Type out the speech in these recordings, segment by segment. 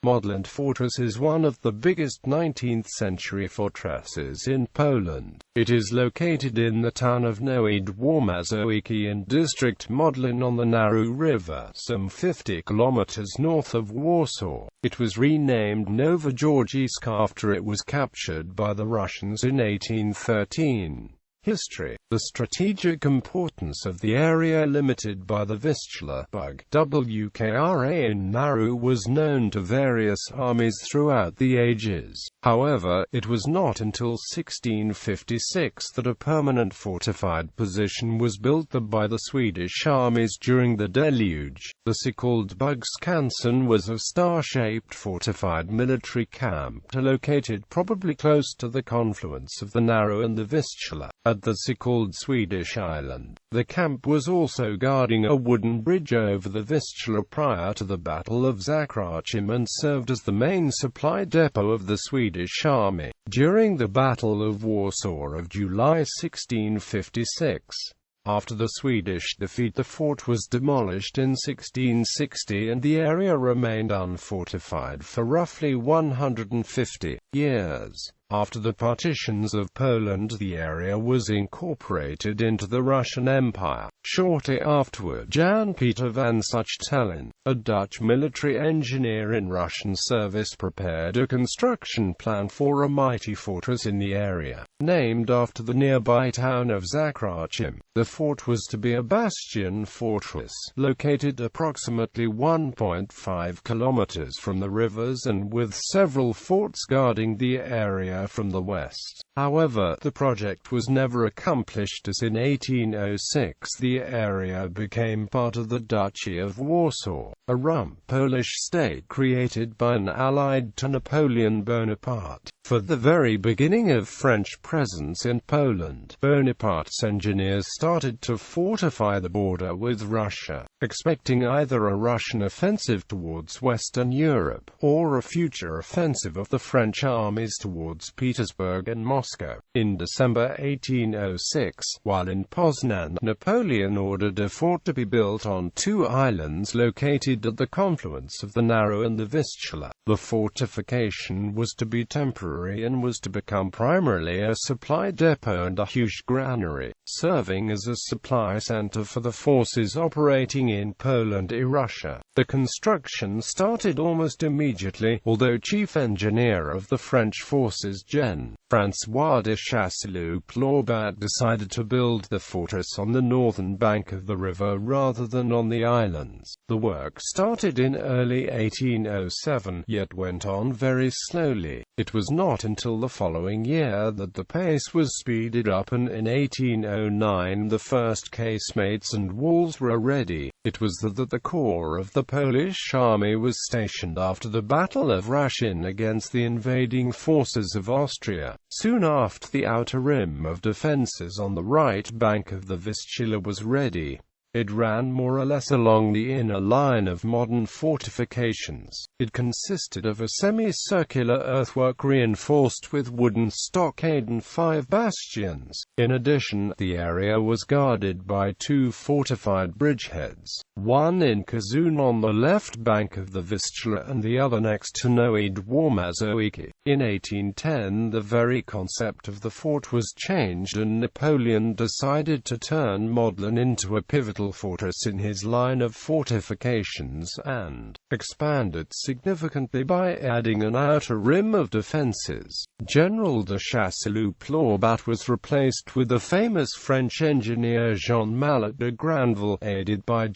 Modlin Fortress is one of the biggest 19th-century fortresses in Poland. It is located in the town of Nowy Dwór Mazowiecki in district Modlin on the Narew River, some 50 kilometers north of Warsaw. It was renamed Novogeorgievsk after it was captured by the Russians in 1813. History. The strategic importance of the area limited by the Vistula Bug WKRA in Narew was known to various armies throughout the ages. However, it was not until 1656 that a permanent fortified position was built by the Swedish armies during the deluge. The so-called Bugskansen was a star-shaped fortified military camp located probably close to the confluence of the Narew and the Vistula, at the so-called Swedish island. The camp was also guarding a wooden bridge over the Vistula prior to the Battle of Zakroczym and served as the main supply depot of the Swedish army. During the Battle of Warsaw of July 1656, after the Swedish defeat, the fort was demolished in 1660 and the area remained unfortified for roughly 150 years. After the partitions of Poland, the area was incorporated into the Russian Empire. Shortly afterward, Jan Peter van Suchtelen, a Dutch military engineer in Russian service, prepared a construction plan for a mighty fortress in the area. Named after the nearby town of Zakroczym, the fort was to be a bastion fortress, located approximately 1.5 kilometers from the rivers and with several forts guarding the area from the west. However, the project was never accomplished, as in 1806 the area became part of the Duchy of Warsaw, a rump Polish state created by and allied to Napoleon Bonaparte. For the very beginning of French presence in Poland, Bonaparte's engineers started to fortify the border with Russia, expecting either a Russian offensive towards Western Europe, or a future offensive of the French armies towards Petersburg and Moscow. In December 1806, while in Poznan, Napoleon ordered a fort to be built on two islands located at the confluence of the Narew and the Vistula. The fortification was to be temporary and was to become primarily a supply depot and a huge granary, serving as a supply center for the forces operating in Poland-It, Russia. The construction started almost immediately, although chief engineer of the French forces Jean-François de Chassillou-Plaubat decided to build the fortress on the northern bank of the river rather than on the islands. The work started in early 1807, yet went on very slowly. It was not until the following year that the pace was speeded up, and in 1809 the first casemates and walls were ready. It was that the core of the Polish army was stationed after the Battle of Rasin against the invading forces of Austria. Soon after, the outer rim of defences on the right bank of the Vistula was ready. It ran more or less along the inner line of modern fortifications. It consisted of a semicircular earthwork reinforced with wooden stockade and 5 bastions. In addition, the area was guarded by 2 fortified bridgeheads, one in Kazun on the left bank of the Vistula and the other next to Nowy Dwór Mazowiecki. In 1810, the very concept of the fort was changed and Napoleon decided to turn Modlin into a pivotal fortress in his line of fortifications, and expand it significantly by adding an outer rim of defences. General de Chassillou-Plaubat was replaced with the famous French engineer Jean-Mallet de Granville, aided by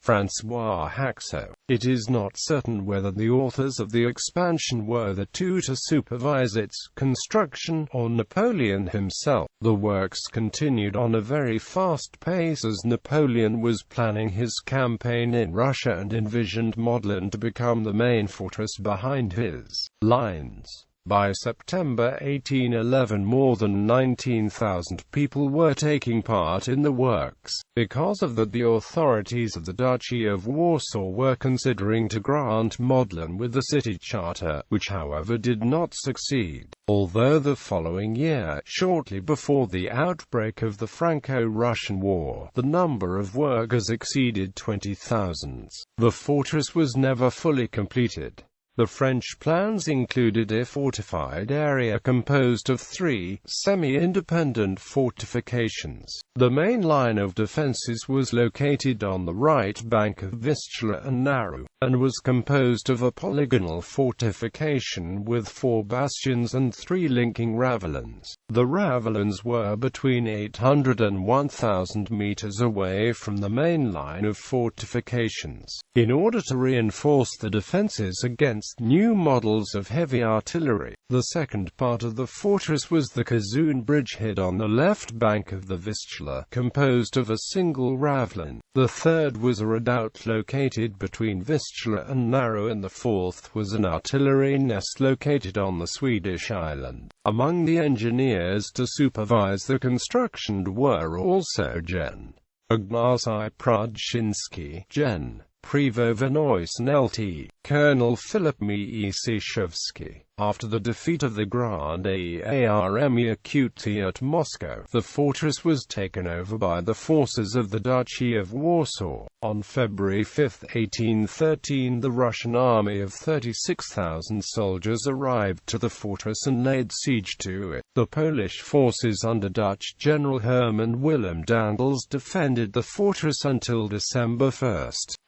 François Haxo. It is not certain whether the authors of the expansion were the two to supervise its construction, or Napoleon himself. The works continued on a very fast pace as Napoleon was planning his campaign in Russia and envisioned Modlin to become the main fortress behind his lines. By September 1811, more than 19,000 people were taking part in the works. Because of that, the authorities of the Duchy of Warsaw were considering to grant Modlin with the city charter, which however did not succeed. Although the following year, shortly before the outbreak of the Franco-Russian War, the number of workers exceeded 20,000, the fortress was never fully completed. The French plans included a fortified area composed of 3 semi-independent fortifications. The main line of defences was located on the right bank of Vistula and Narew, and was composed of a polygonal fortification with 4 bastions and 3 linking ravelins. The ravelins were between 800 and 1,000 meters away from the main line of fortifications. In order to reinforce the defences against new models of heavy artillery, the second part of the fortress was the Kazun bridgehead on the left bank of the Vistula, composed of a single ravelin. The third was a redoubt located between Vistula and Narew, and the fourth was an artillery nest located on the Swedish island. Among the engineers to supervise the construction were also Gen. Ignacy Prudzinski, Gen. Privovanoisen Lt. Colonel Philip Mieszewski. After the defeat of the Grande Armée Yakutsk at Moscow, the fortress was taken over by the forces of the Duchy of Warsaw. On February 5, 1813, the Russian army of 36,000 soldiers arrived to the fortress and laid siege to it. The Polish forces under Dutch General Herman Willem Daendels defended the fortress until December 1,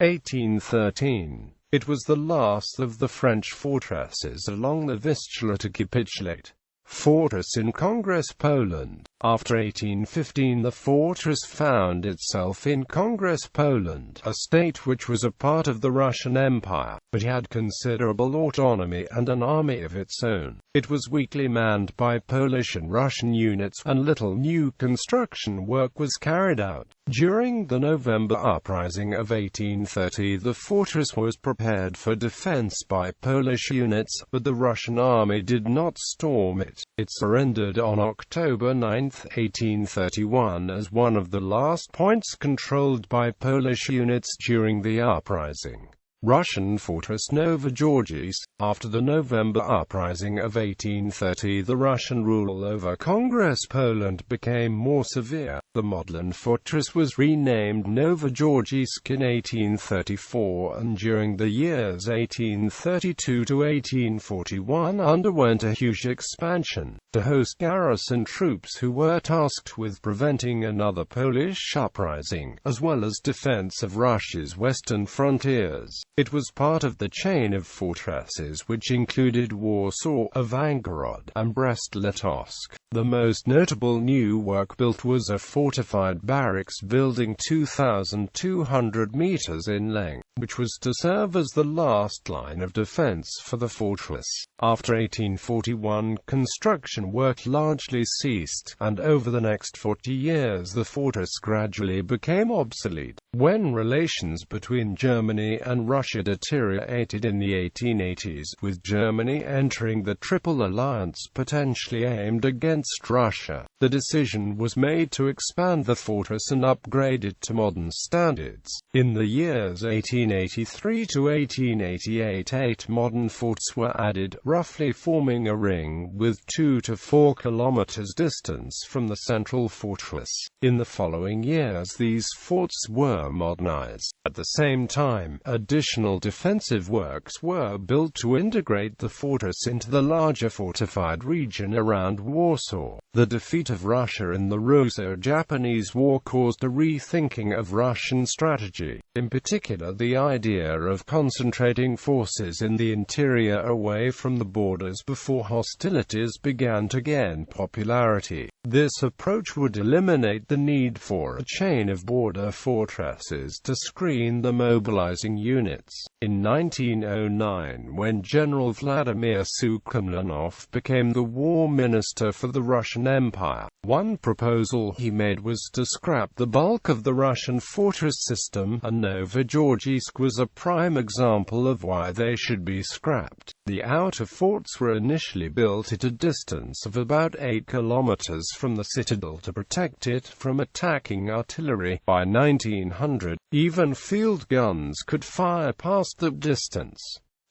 1813. It was the last of the French fortresses along the Vistula to capitulate. Fortress in Congress, Poland. After 1815, the fortress found itself in Congress, Poland, a state which was a part of the Russian Empire, but had considerable autonomy and an army of its own. It was weakly manned by Polish and Russian units, and little new construction work was carried out. During the November uprising of 1830, the fortress was prepared for defense by Polish units, but the Russian army did not storm it. It surrendered on October 9, 1831, as one of the last points controlled by Polish units during the uprising. Russian fortress Novogeorgievsk. After the November uprising of 1830, the Russian rule over Congress Poland became more severe. The Modlin Fortress was renamed Novogeorgievsk in 1834, and during the years 1832 to 1841 underwent a huge expansion to host garrison troops who were tasked with preventing another Polish uprising, as well as defense of Russia's western frontiers. It was part of the chain of fortresses which included Warsaw, Ivangorod, and Brest-Litovsk. The most notable new work built was a fortified barracks building 2,200 meters in length, which was to serve as the last line of defense for the fortress. After 1841, construction work largely ceased, and over the next 40 years the fortress gradually became obsolete. When relations between Germany and Russia deteriorated in the 1880s, with Germany entering the Triple Alliance potentially aimed against Russia, the decision was made to expand the fortress and upgrade it to modern standards. In the years 1883 to 1888, 8 modern forts were added, roughly forming a ring with 2 to 4 kilometers distance from the central fortress. In the following years these forts were modernized. At the same time, additional defensive works were built to integrate the fortress into the larger fortified region around Warsaw. The defeat of Russia in the Russo-Japanese War caused a rethinking of Russian strategy, in particular the idea of concentrating forces in the interior away from the borders before hostilities began to gain popularity. This approach would eliminate the need for a chain of border fortresses to screen the mobilizing units. In 1909, when General Vladimir Sukhomlinov became the war minister for the Russian Empire, one proposal he made was to scrap the bulk of the Russian fortress system, and Novogeorgievsk was a prime example of why they should be scrapped. The outer forts were initially built at a distance of about 8 kilometers from the citadel to protect it from attacking artillery. By 1900, even field guns could fire past that distance.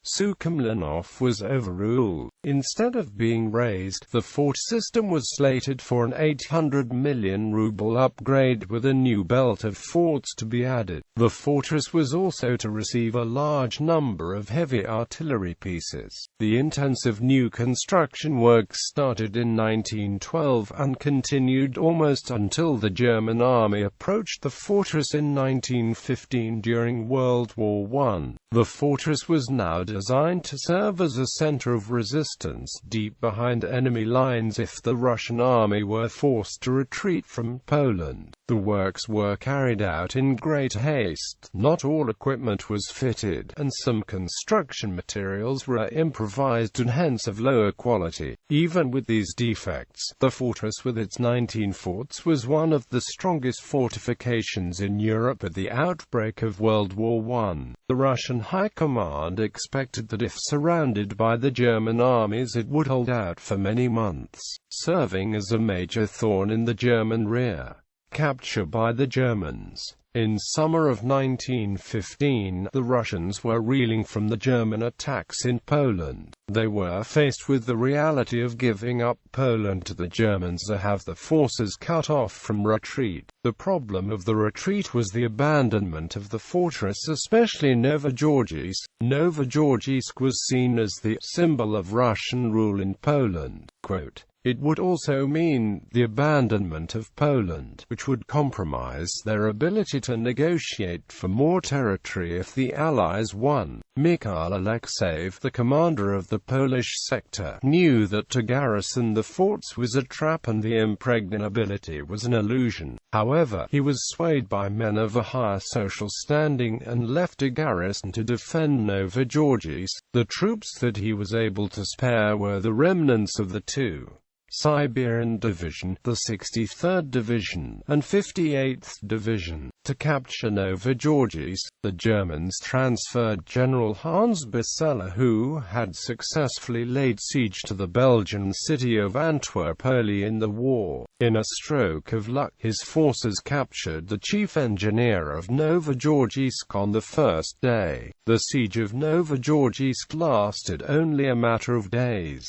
Sukhomlinov was overruled. Instead of being razed, the fort system was slated for an 800 million ruble upgrade with a new belt of forts to be added. The fortress was also to receive a large number of heavy artillery pieces. The intensive new construction works started in 1912 and continued almost until the German army approached the fortress in 1915 during World War I. The fortress was now designed to serve as a center of resistance deep behind enemy lines if the Russian army were forced to retreat from Poland. The works were carried out in great haste. Not all equipment was fitted, and some construction materials were improvised and hence of lower quality. Even with these defects, the fortress with its 19 forts was one of the strongest fortifications in Europe at the outbreak of World War I. The Russian High Command expected that if surrounded by the German armies it would hold out for many months, serving as a major thorn in the German rear. Capture by the Germans. In summer of 1915, the Russians were reeling from the German attacks in Poland. They were faced with the reality of giving up Poland to the Germans or have the forces cut off from retreat. The problem of the retreat was the abandonment of the fortress, especially Novogeorgievsk. Novogeorgievsk was seen as the symbol of Russian rule in Poland. Quote, "It would also mean the abandonment of Poland, which would compromise their ability to negotiate for more territory if the Allies won." Mikhail Alexeyev, the commander of the Polish sector, knew that to garrison the forts was a trap and the impregnability was an illusion. However, he was swayed by men of a higher social standing and left a garrison to defend Novogeorgievsk. The troops that he was able to spare were the remnants of the two Siberian Division, the 63rd Division, and 58th Division. To capture Novogeorgievsk, the Germans transferred General Hans Bisseler, who had successfully laid siege to the Belgian city of Antwerp early in the war. In a stroke of luck, his forces captured the chief engineer of Novogeorgievsk on the first day. The siege of Novogeorgievsk lasted only a matter of days.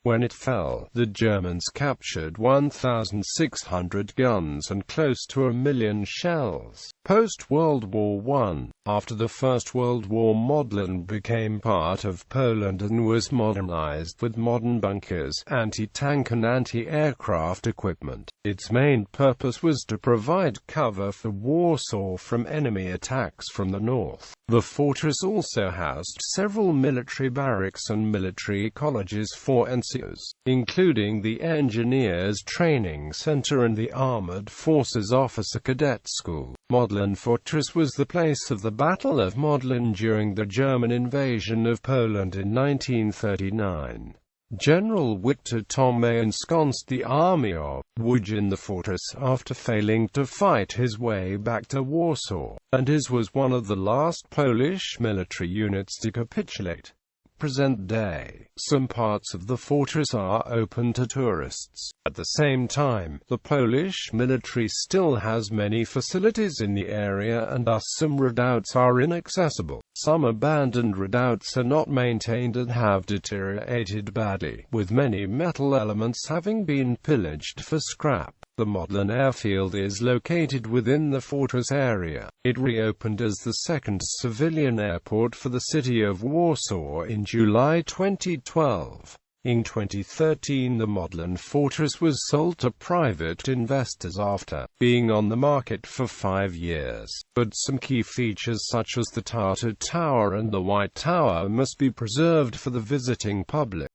When it fell, the Germans captured 1,600 guns and close to 1 million shells. Post-World War I, after the First World War, Modlin became part of Poland and was modernized with modern bunkers, anti-tank and anti-aircraft equipment. Its main purpose was to provide cover for Warsaw from enemy attacks from the north. The fortress also housed several military barracks and military colleges for NCOs, including the Engineers Training Center and the Armored Forces Officer Cadet School. Modlin Fortress was the place of the Battle of Modlin during the German invasion of Poland in 1939. General Victor Tomé ensconced the army of Łódź in the fortress after failing to fight his way back to Warsaw, and his was one of the last Polish military units to capitulate. Present day, some parts of the fortress are open to tourists. At the same time, the Polish military still has many facilities in the area and thus some redoubts are inaccessible. Some abandoned redoubts are not maintained and have deteriorated badly, with many metal elements having been pillaged for scrap. The Maudlin Airfield is located within the fortress area. It reopened as the second civilian airport for the city of Warsaw in July 2012. In 2013, the Modlin Fortress was sold to private investors after being on the market for 5 years. But some key features such as the Tartar Tower and the White Tower must be preserved for the visiting public.